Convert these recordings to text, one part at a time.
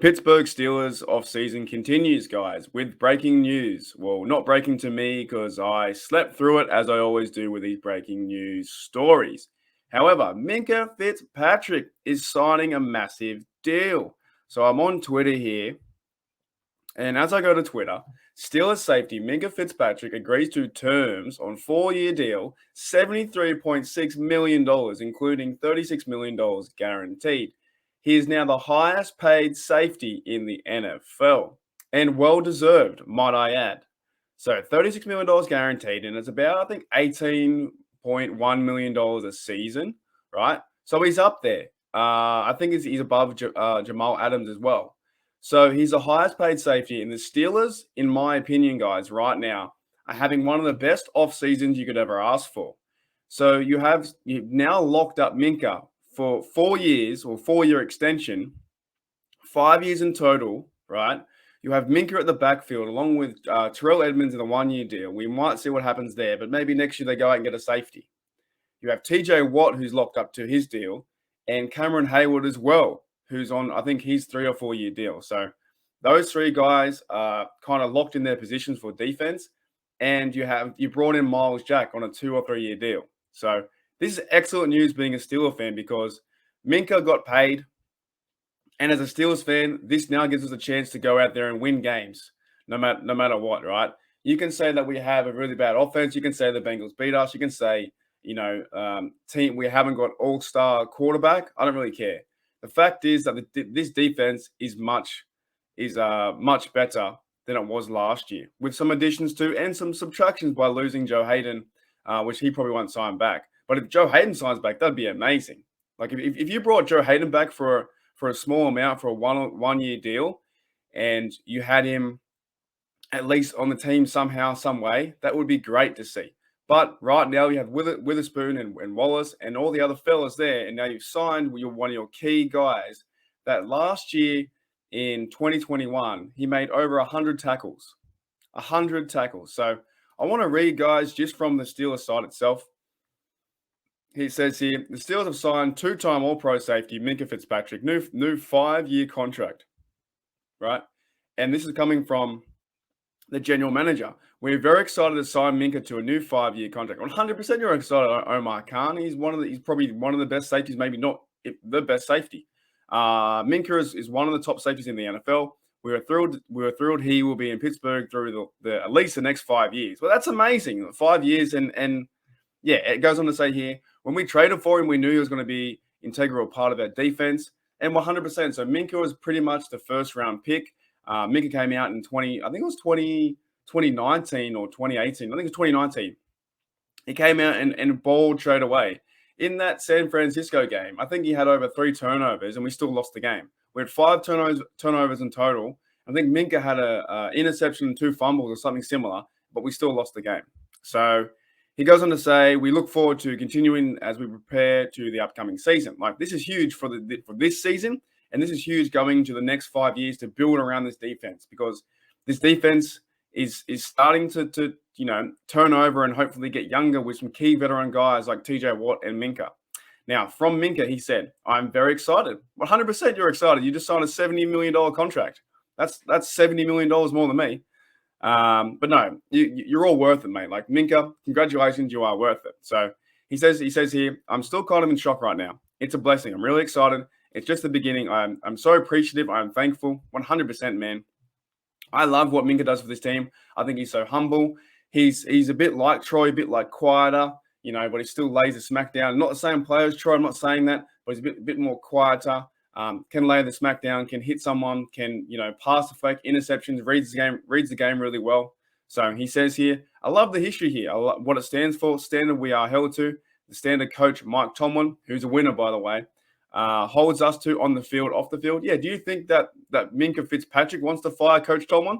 Pittsburgh Steelers off-season continues, guys, with breaking news. Well, not breaking to me because I slept through it as I always do with these breaking news stories. However, Minkah Fitzpatrick is signing a massive deal. So I'm on Twitter here, and as I go to Twitter, Steelers safety Minkah Fitzpatrick agrees to terms on 4-year deal, $73.6 million, including $36 million guaranteed. He is now the highest paid safety in the NFL, and well deserved, might I add. So $36 million guaranteed, and it's about, I think, $18.1 million a season, right? So he's up there. I think he's above Jamal Adams as well. So he's the highest paid safety, and the Steelers, in my opinion, guys, right now, are having one of the best off seasons you could ever ask for. So you've now locked up Minkah for 4 years or 4-year extension, 5 years in total, right? You have Minkah at the backfield along with Terrell Edmonds in a 1-year deal. We might see what happens there, but maybe next year they go out and get a safety. You have TJ Watt, who's locked up to his deal, and Cameron Hayward as well, who's on, I think he's 3 or 4 year deal. So those three guys are kind of locked in their positions for defense. And you brought in Miles Jack on a 2 or 3 year deal. So this is excellent news being a Steelers fan because Minkah got paid. And as a Steelers fan, this now gives us a chance to go out there and win games, no matter what, right? You can say that we have a really bad offense. You can say the Bengals beat us. You can say, team we haven't got all-star quarterback. I don't really care. The fact is that this defense is much better than it was last year, with some additions to and some subtractions by losing Joe Hayden, which he probably won't sign back. But if Joe Hayden signs back, that'd be amazing. Like if you brought Joe Hayden back for a small amount for a 1 year deal, and you had him at least on the team somehow, some way, that would be great to see. But right now you have Witherspoon and Wallace and all the other fellas there, and now you've signed one of your key guys that last year in 2021, he made over 100 tackles. 100 tackles. So I want to read, guys, just from the Steelers side itself. He says here, the Steelers have signed 2-time All-Pro safety Minkah Fitzpatrick, new 5-year contract, right? And this is coming from the general manager. We're very excited to sign Minkah to a new 5-year contract. 100% you're excited, Omar Khan. He's probably one of the best safeties, maybe not the best safety. Minkah is one of the top safeties in the NFL. We were thrilled he will be in Pittsburgh through the at least the next 5 years. Well, that's amazing. 5 years and yeah, it goes on to say here, when we traded for him, we knew he was going to be integral part of our defense, and 100%. So Minkah was pretty much the first round pick. Minkah came out in 2019 or 2018. I think it was 2019. He came out and balled straight away. In that San Francisco game, I think he had over 3 turnovers, and we still lost the game. We had 5 turnovers in total. I think Minkah had a interception and 2 fumbles or something similar, but we still lost the game. So he goes on to say, we look forward to continuing as we prepare to the upcoming season. Like, this is huge for this season, and this is huge going to the next 5 years to build around this defense, because this defense is starting to turn over and hopefully get younger with some key veteran guys like TJ Watt and Minkah. Now, from Minkah, he said, I'm very excited. 100% you're excited. You just signed a $70 million contract. That's $70 million more than me. But no, you're all worth it, mate. Like, Minkah, congratulations, you are worth it. So he says here, I'm still kind of in shock right now. It's a blessing. I'm really excited. It's just the beginning. I'm so appreciative. I'm thankful. 100%, man. I love what Minkah does for this team. I think he's so humble. He's a bit like Troy, a bit like quieter, but he still lays the smack down. Not the same player as Troy, I'm not saying that, but he's a bit more quieter. Can lay the smack down, can hit someone, can pass the fake, interceptions, reads the game really well. So he says here, I love the history here. I love what it stands for, standard we are held to. The standard coach Mike Tomlin, who's a winner by the way, holds us to on the field, off the field. Yeah, do you think that Minkah Fitzpatrick wants to fire Coach Tomlin?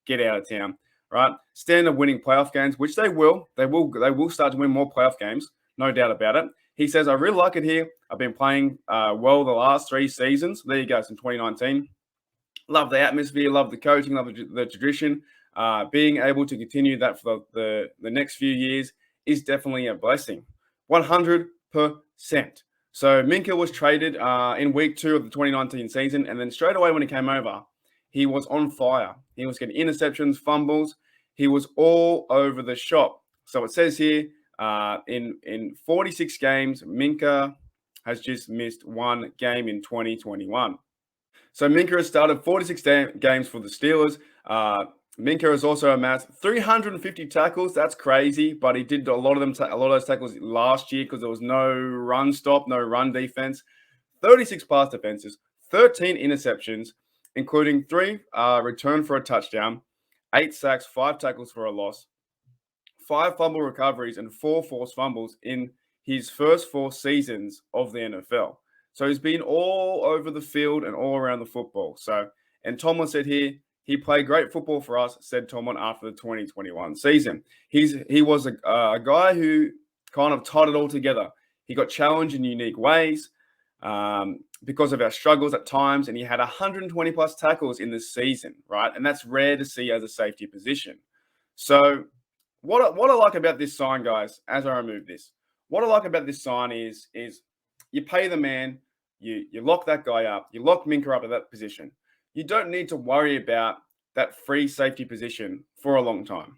Get out of town, right? Standard winning playoff games, which they will. They will start to win more playoff games, no doubt about it. He says, I really like it here. I've been playing well the last 3 seasons. There you go, from 2019. Love the atmosphere, love the coaching, love the tradition. Being able to continue that for the next few years is definitely a blessing. 100%. So Minkah was traded in week 2 of the 2019 season, and then straight away when he came over, he was on fire. He was getting interceptions, fumbles. He was all over the shop. So it says here in 46 games, Minkah has just missed one game in 2021. So Minkah has started 46 games for the Steelers. Minkah has also amassed 350 tackles. That's crazy, but he did a lot of them. A lot of those tackles last year because there was no run stop, no run defense. 36 pass defenses, 13 interceptions, including 3 return for a touchdown, 8 sacks, 5 tackles for a loss, 5 fumble recoveries, and 4 forced fumbles in his first 4 seasons of the NFL. So he's been all over the field and all around the football. So, and Tomlin said here, he played great football for us, said Tomlin after the 2021 season. He was a guy who kind of tied it all together. He got challenged in unique ways because of our struggles at times, and he had 120 plus tackles in this season, right? And that's rare to see as a safety position. So what I like about this sign, guys, as I remove this, what I like about this sign is you pay the man, you lock that guy up, you lock Minkah up at that position. You don't need to worry about that free safety position for a long time.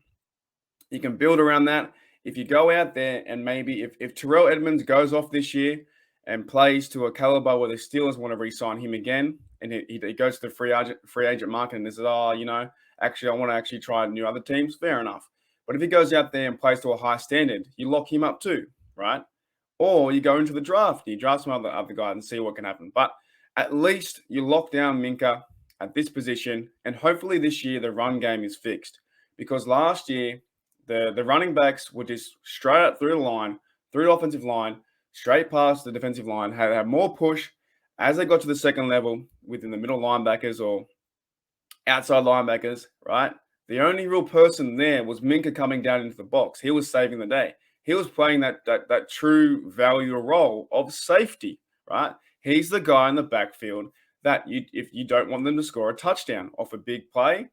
You can build around that. If you go out there and maybe if Terrell Edmonds goes off this year and plays to a caliber where the Steelers want to re-sign him again, and he goes to the free agent market and says, actually, I want to actually try new other teams, fair enough. But if he goes out there and plays to a high standard, you lock him up too, right? Or you go into the draft, you draft some other guy and see what can happen. But at least you lock down Minkah at this position, and hopefully this year the run game is fixed. Because last year, the running backs were just straight up through the line, through the offensive line, straight past the defensive line, had more push as they got to the second level within the middle linebackers or outside linebackers, right? The only real person there was Minkah coming down into the box. He was saving the day. He was playing that true value role of safety, right? He's the guy in the backfield that if you don't want them to score a touchdown off a big play,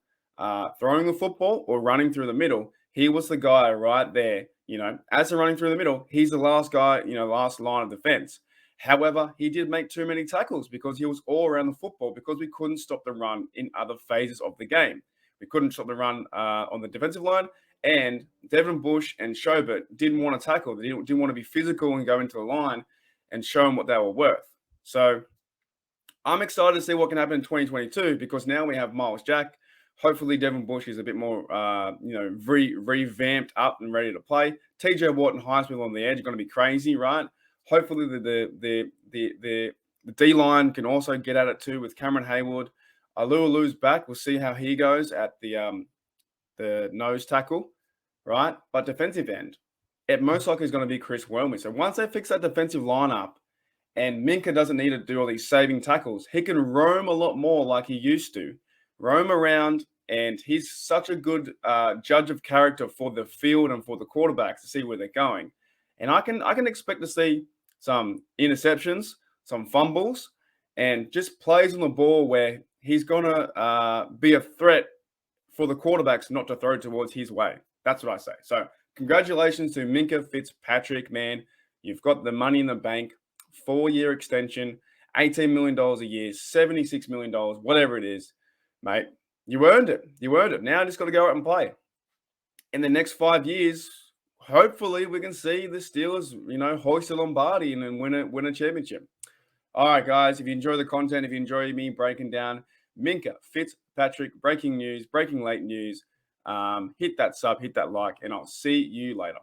throwing the football or running through the middle, he was the guy right there. As they're running through the middle, he's the last guy, last line of defense. However, he did make too many tackles because he was all around the football because we couldn't stop the run in other phases of the game. We couldn't stop the run on the defensive line. And Devin Bush and Schobert didn't want to tackle. They didn't want to be physical and go into the line and show them what they were worth. So I'm excited to see what can happen in 2022 because now we have Miles Jack. Hopefully, Devin Bush is a bit more, revamped up and ready to play. TJ Watt and Highsmith on the edge are going to be crazy, right? Hopefully, the D line can also get at it too with Cameron Hayward. Alualu's back. We'll see how he goes at the nose tackle, right? But defensive end, it most likely is going to be Chris Wormley. So once they fix that defensive lineup and Minkah doesn't need to do all these saving tackles, he can roam a lot more like he used to. Roam around, and he's such a good judge of character for the field and for the quarterbacks to see where they're going. And I can expect to see some interceptions, some fumbles, and just plays on the ball where he's going to be a threat for the quarterbacks not to throw towards his way. That's what I say. So congratulations to Minkah Fitzpatrick, man. You've got the money in the bank, 4-year extension, $18 million a year, $76 million, whatever it is, mate. You earned it. You earned it. Now just got to go out and play. In the next 5 years, hopefully we can see the Steelers, hoist the Lombardi and then win a championship. All right, guys, if you enjoy the content, if you enjoy me breaking down Minkah Fitzpatrick, breaking news, breaking late news, hit that sub, hit that like, and I'll see you later.